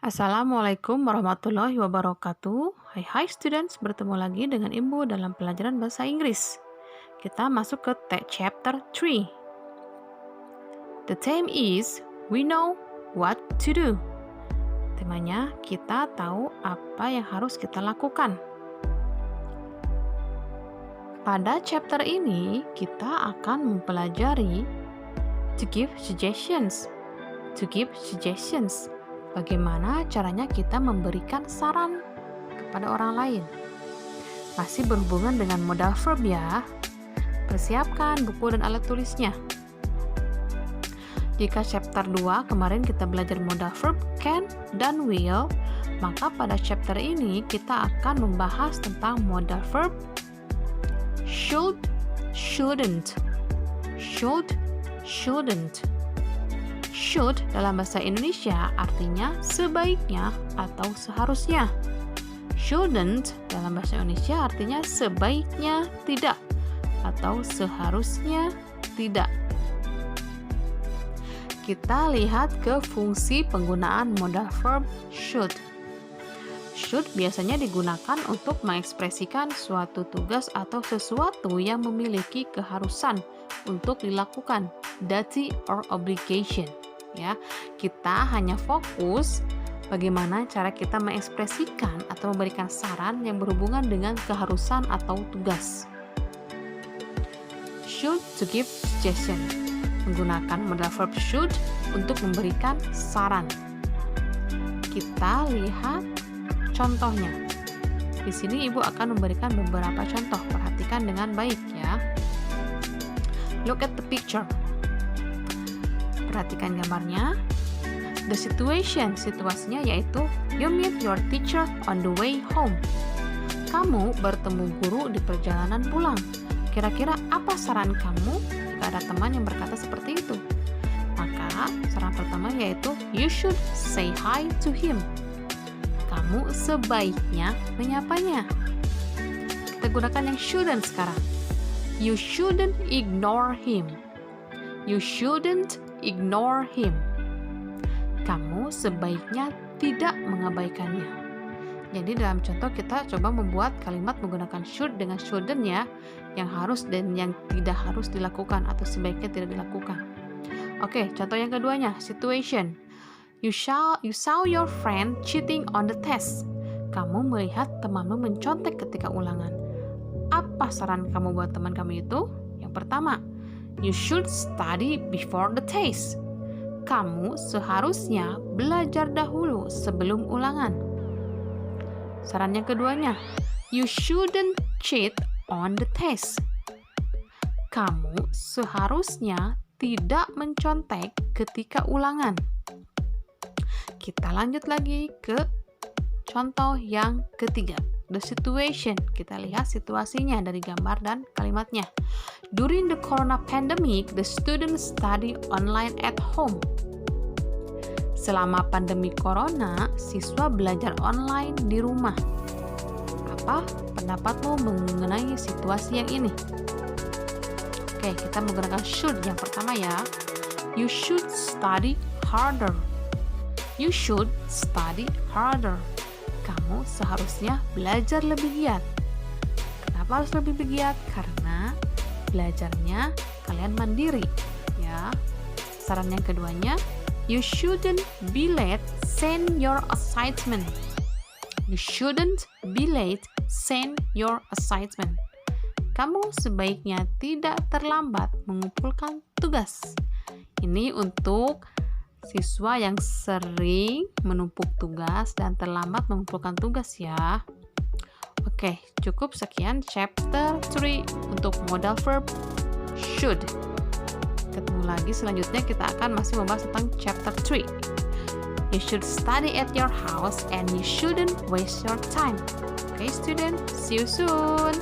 Assalamualaikum warahmatullahi wabarakatuh. Hai students, bertemu lagi dengan Ibu dalam pelajaran bahasa Inggris. Kita masuk ke chapter 3. The theme is We Know What to Do. Temanya, kita tahu apa yang harus kita lakukan. Pada chapter ini, kita akan mempelajari to give suggestions. Bagaimana caranya kita memberikan saran kepada orang lain. Masih berhubungan dengan modal verb ya. Persiapkan buku dan alat tulisnya. Jika chapter 2 kemarin kita belajar modal verb can dan will, maka pada chapter ini kita akan membahas tentang modal verb should, shouldn't. Should dalam bahasa Indonesia artinya sebaiknya atau seharusnya. Shouldn't dalam bahasa Indonesia artinya sebaiknya tidak atau seharusnya tidak. Kita lihat ke fungsi penggunaan modal verb should. Should biasanya digunakan untuk mengekspresikan suatu tugas atau sesuatu yang memiliki keharusan untuk dilakukan, duty or obligation. Ya, kita hanya fokus bagaimana cara kita mengekspresikan atau memberikan saran yang berhubungan dengan keharusan atau tugas. Should to give suggestion. Menggunakan modal verb should untuk memberikan saran. Kita lihat contohnya. Di sini Ibu akan memberikan beberapa contoh. Perhatikan dengan baik ya. Look at the picture. Perhatikan gambarnya. The situation, situasinya yaitu you meet your teacher on the way home. Kamu bertemu guru di perjalanan pulang. Kira-kira apa saran kamu jika ada teman yang berkata seperti itu? Maka saran pertama yaitu you should say hi to him. Kamu sebaiknya menyapanya. Kita gunakan yang shouldn't sekarang. You shouldn't ignore him. You shouldn't ignore him. Kamu sebaiknya tidak mengabaikannya. Jadi dalam contoh kita coba membuat kalimat menggunakan should dengan shouldn't ya, yang harus dan yang tidak harus dilakukan atau sebaiknya tidak dilakukan. Oke, contoh yang keduanya, situation. You saw your friend cheating on the test. Kamu melihat temanmu mencontek ketika ulangan. Apa saran kamu buat teman kamu itu? Yang pertama, you should study before the test. Kamu seharusnya belajar dahulu sebelum ulangan. Saran yang keduanya, you shouldn't cheat on the test. Kamu seharusnya tidak mencontek ketika ulangan. Kita lanjut lagi ke contoh yang ketiga. The situation, kita lihat situasinya dari gambar dan kalimatnya. During the corona pandemic, the students study online at home. Selama pandemi corona, siswa belajar online di rumah. Apa pendapatmu mengenai situasi yang ini? Oke, kita menggunakan should yang pertama ya. You should study harder. You should study harder. Kamu seharusnya belajar lebih giat. Kenapa harus lebih giat? Karena belajarnya kalian mandiri ya. Saran yang keduanya, you shouldn't be late, send your assignment. You shouldn't be late, send your assignment. Kamu sebaiknya tidak terlambat mengumpulkan tugas. Ini untuk siswa yang sering menumpuk tugas dan terlambat mengumpulkan tugas ya. Oke, cukup sekian chapter 3 untuk modal verb should. Ketemu lagi selanjutnya kita akan masih membahas tentang chapter 3. You should study at your house and you shouldn't waste your time. Okay student, see you soon.